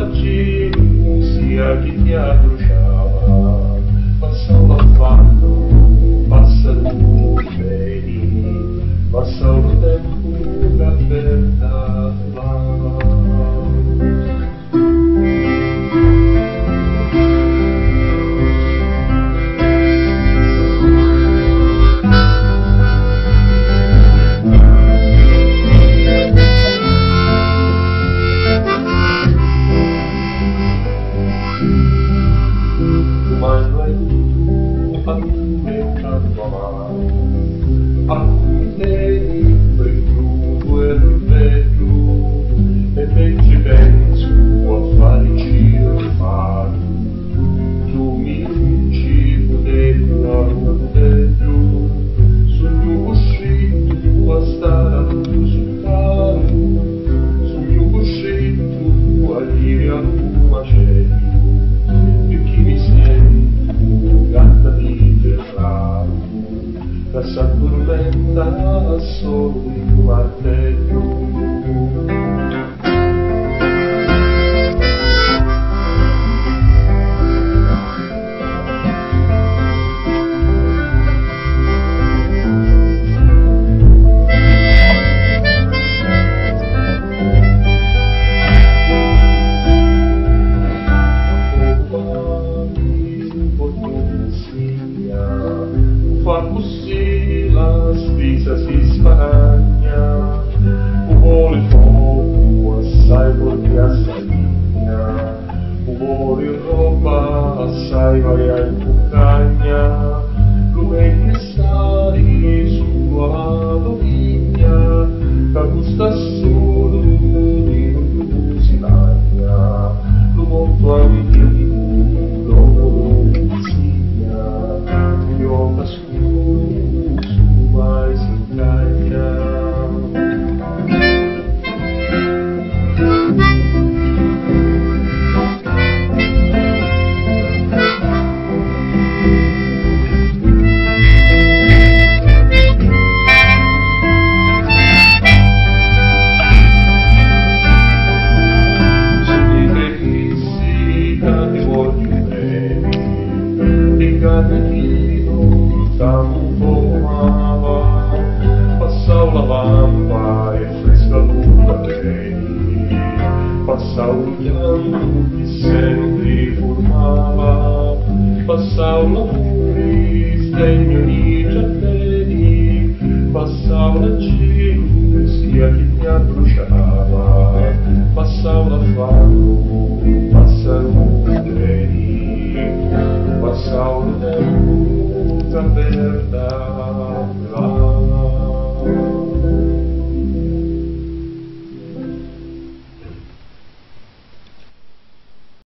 latino sia chi ti abbracciava, passa un lavando, passa tu vedi, passa un tempo che aperta là. Alcuni per giù e per giù, e mentre penso a fare circoli, tu mi dici potevi giù, sogno uscito a stare sul caro, sogno uscito a dire a un macello, e chi mi sente gatta di Ferrari. La s'addormenta solo un martello. Far così la spesa si spagna, vuole fuoco assai perché assai vigna, vuole roba assai vai a cuccagna, lui è che sali sulla vigna, da gusta solo di non si bagna, lo monto a vivo, lo consiglia, io passo passava la lampa e fresca tutta lei, passava un pianto che sempre formava, passava l'amore, stegno di giardini, passava la